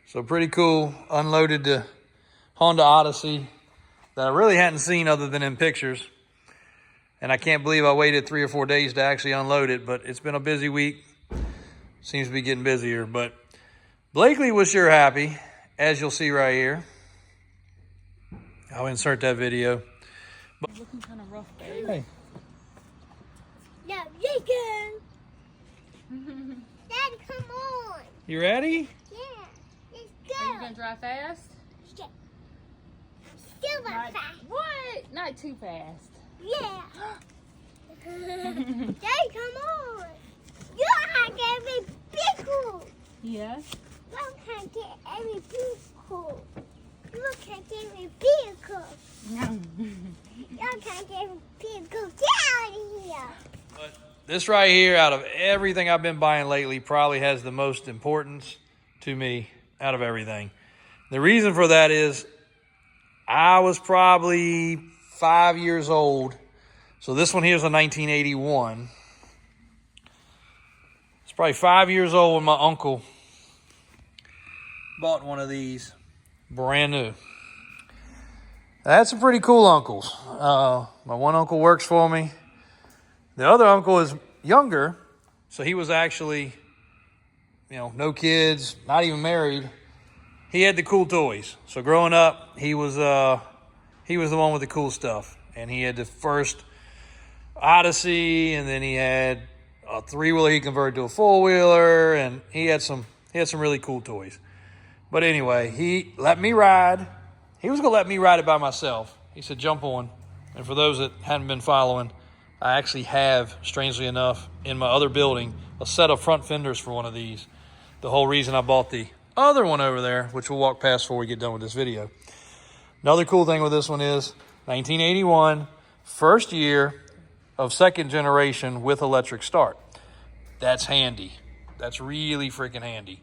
So pretty cool. Unloaded the Honda Odyssey that I really hadn't seen other than in pictures. And I can't believe I waited 3 or 4 days to actually unload it, but it's been a busy week. Seems to be getting busier, but Blakely was sure happy, as you'll see right here. I'll insert that video. But looking kind of rough, babe. Hey. Yeah, yukon. Dad, come on. You ready? Yeah, let's go. Are you gonna drive fast? Yeah. Still not fast. What? Not too fast. Yeah. Dad, come on. You can't get every pickle. Yes. You can't get every pickle. You can't get every pickle. You can't get every pickle. Get out of here. But this right here, out of everything I've been buying lately, probably has the most importance to me out of everything. The reason for that is I was probably 5 years old. So this one here is a 1981. It's probably 5 years old when my uncle bought one of these brand new. That's some pretty cool uncles. My one uncle works for me. The other uncle is younger, so he was actually, no kids, not even married. He had the cool toys. So growing up, he was the one with the cool stuff, and he had the first Odyssey, and then he had a 3-wheeler he converted to a 4-wheeler, and he had some really cool toys. But anyway, he let me ride. He was gonna let me ride it by myself. He said, "Jump on." And for those that hadn't been following, I actually have, strangely enough, in my other building, a set of front fenders for one of these. The whole reason I bought the other one over there, which we'll walk past before we get done with this video. Another cool thing with this one is 1981, first year of second generation with electric start. That's handy. That's really freaking handy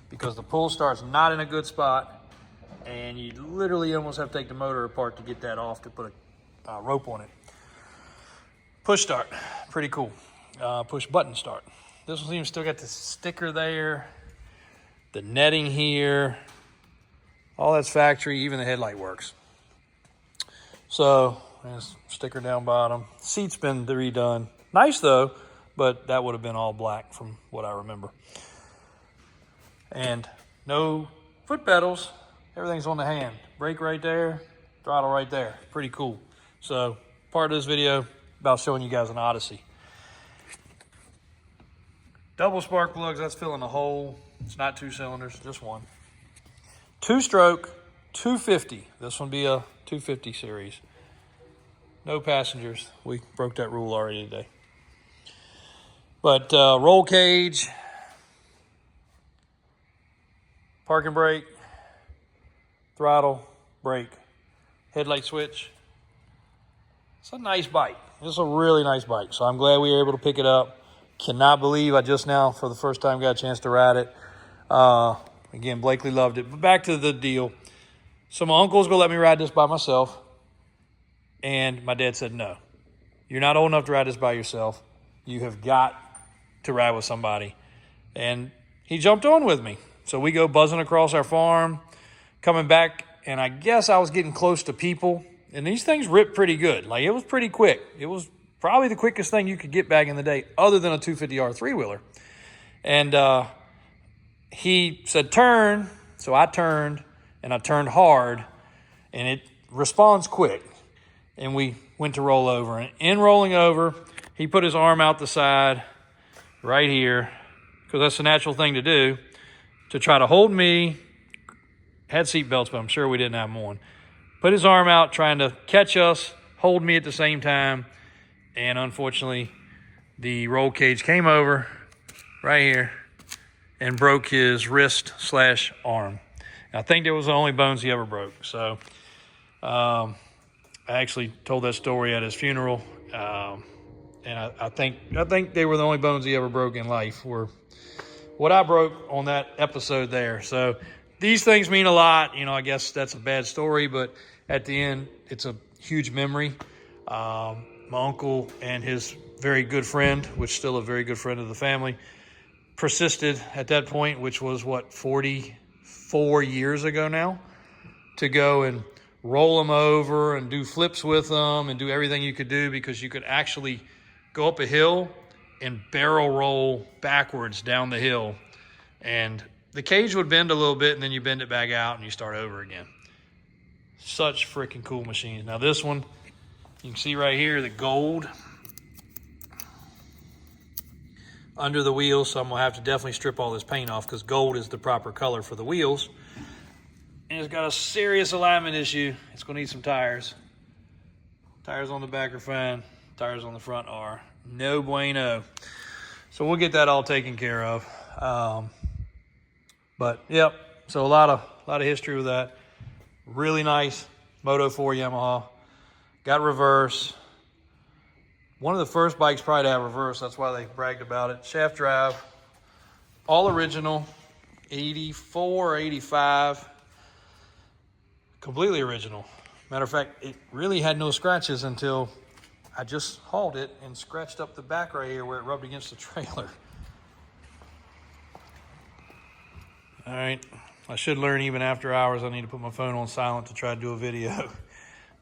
because the pull start's not in a good spot and you literally almost have to take the motor apart to get that off to put a rope on it. Push start, pretty cool. Push button start. This one's even still got the sticker there, the netting here, all that's factory, even the headlight works. So, there's sticker down bottom. Seat's been redone. Nice though, but that would have been all black from what I remember. And no foot pedals, everything's on the hand. Brake right there, throttle right there, pretty cool. So, part of this video, about showing you guys an Odyssey. Double spark plugs, that's filling the hole. It's not 2 cylinders, just one. 2-stroke, 250. This one be a 250 series. No passengers. We broke that rule already today. But roll cage, parking brake, throttle, brake, headlight switch. It's a nice bike. It's a really nice bike. So I'm glad we were able to pick it up. Cannot believe I just now, for the first time, got a chance to ride it. Again, Blakely loved it. But back to the deal. So my uncle's going to let me ride this by myself. And my dad said, no. You're not old enough to ride this by yourself. You have got to ride with somebody. And he jumped on with me. So we go buzzing across our farm, coming back. And I guess I was getting close to people. And these things rip pretty good. Like, it was pretty quick. It was probably the quickest thing you could get back in the day, other than a 250R 3-wheeler. And he said, turn. So I turned, and I turned hard, and it responds quick. And we went to roll over. And in rolling over, he put his arm out the side right here, because that's the natural thing to do, to try to hold me. Had seat belts, but I'm sure we didn't have them on. Put his arm out, trying to catch us, hold me at the same time. And unfortunately, the roll cage came over right here and broke his wrist/arm. I think that was the only bones he ever broke. So I actually told that story at his funeral. And I think they were the only bones he ever broke in life, were what I broke on that episode there. So these things mean a lot. I guess that's a bad story, but at the end, it's a huge memory. My uncle and his very good friend, which is still a very good friend of the family, persisted at that point, which was, 40 4 years ago now, to go and roll them over and do flips with them and do everything you could do, because you could actually go up a hill and barrel roll backwards down the hill. And the cage would bend a little bit, and then you bend it back out and you start over again. Such freaking cool machines. Now this one, you can see right here, the gold under the wheels. So I'm gonna have to definitely strip all this paint off, because gold is the proper color for the wheels. And it's got a serious alignment issue. It's gonna need some tires. Tires on the back are fine. Tires on the front are no bueno. So we'll get that all taken care of. But yep, so a lot of history with that. Really nice Moto 4 Yamaha. Got reverse. One of the first bikes probably to have reverse. That's why they bragged about it. Shaft drive, all original, 84, 85. Completely original. Matter of fact, it really had no scratches until I just hauled it and scratched up the back right here where it rubbed against the trailer. All right, I should learn even after hours. I need to put my phone on silent to try to do a video.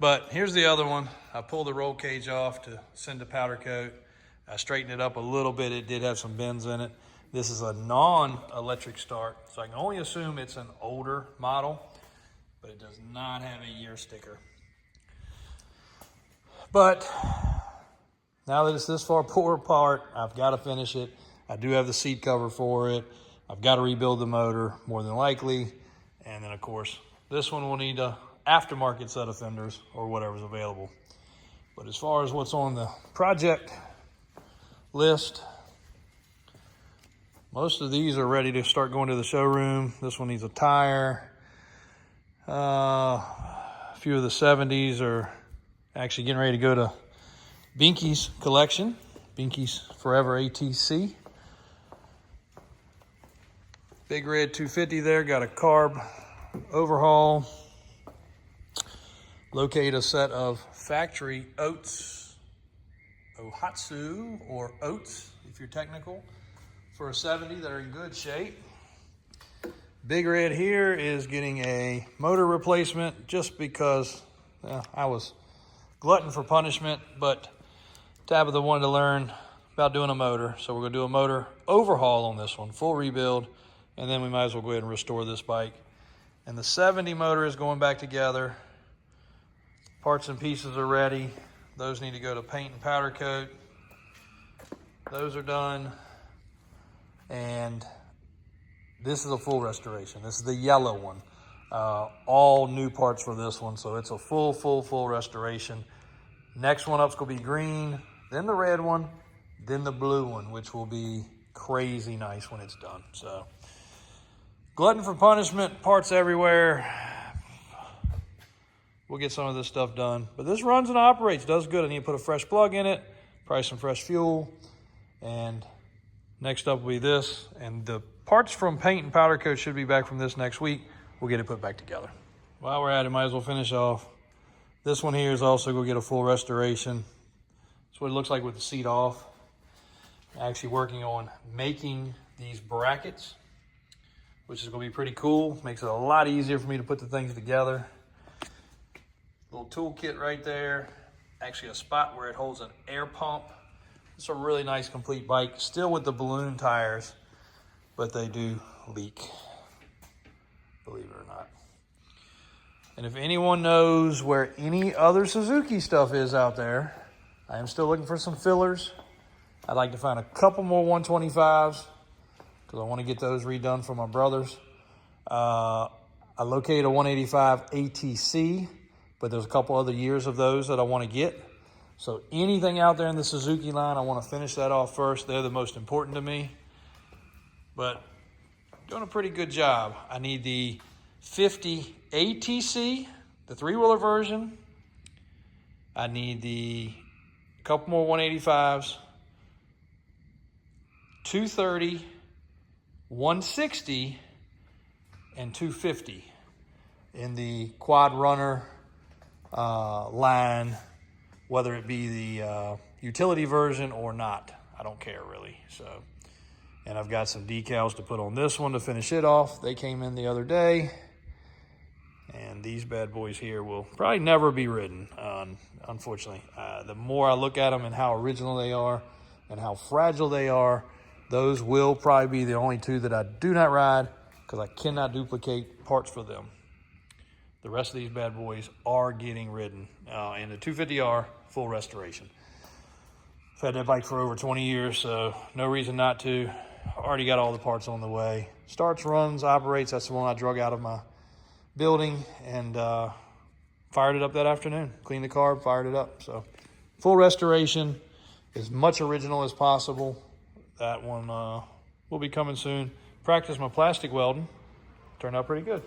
But here's the other one. I pulled the roll cage off to send a powder coat. I straightened it up a little bit. It did have some bends in it. This is a non-electric start, so I can only assume it's an older model, but it does not have a year sticker. But now that it's this far poor apart, I've got to finish it. I do have the seat cover for it. I've got to rebuild the motor, more than likely. And then, of course, this one will need a aftermarket set of fenders or whatever's available. But as far as what's on the project list, most of these are ready to start going to the showroom. This one needs a tire. A few of the 70s are actually getting ready to go to Binky's collection. Binky's Forever ATC. Big red 250 there, got a carb overhaul. Locate a set of factory oats, Ohatsu, or oats if you're technical, for a 70 that are in good shape. Big red here is getting a motor replacement just because I was glutton for punishment, but Tabitha wanted to learn about doing a motor. So we're gonna do a motor overhaul on this one, full rebuild, and then we might as well go ahead and restore this bike. And the 70 motor is going back together. Parts and pieces are ready. Those need to go to paint and powder coat. Those are done. And this is a full restoration. This is the yellow one. All new parts for this one. So it's a full restoration. Next one up's gonna be green, then the red one, then the blue one, which will be crazy nice when it's done. So glutton for punishment, parts everywhere. We'll get some of this stuff done. But this runs and operates, does good. I need to put a fresh plug in it, probably some fresh fuel. And next up will be this. And the parts from paint and powder coat should be back from this next week. We'll get it put back together. While we're at it, might as well finish off. This one here is also going to get a full restoration. That's what it looks like with the seat off. Actually working on making these brackets, which is going to be pretty cool. Makes it a lot easier for me to put the things together. Little toolkit right there. Actually a spot where it holds an air pump. It's a really nice complete bike, still with the balloon tires, but they do leak, believe it or not. And if anyone knows where any other Suzuki stuff is out there, I am still looking for some fillers. I'd like to find a couple more 125s because I want to get those redone for my brothers. I located a 185 ATC, but there's a couple other years of those that I want to get. So anything out there in the Suzuki line, I want to finish that off first. They're the most important to me. But doing a pretty good job. I need the 50 ATC, the 3-wheeler version. I need the couple more 185s, 230, 160, and 250 in the quad runner line, whether it be the utility version or not. I don't care really. So And I've got some decals to put on this one to finish it off. They came in the other day. And these bad boys here will probably never be ridden, unfortunately. The more I look at them and how original they are and how fragile they are, those will probably be the only two that I do not ride because I cannot duplicate parts for them. The rest of these bad boys are getting ridden. And the 250R, full restoration. I've had that bike for over 20 years, so no reason not to. Already got all the parts on the way. Starts, runs, operates. That's the one I drug out of my building and fired it up that afternoon. Cleaned the carb, fired it up. So full restoration, as much original as possible. That one will be coming soon. Practice my plastic welding. Turned out pretty good.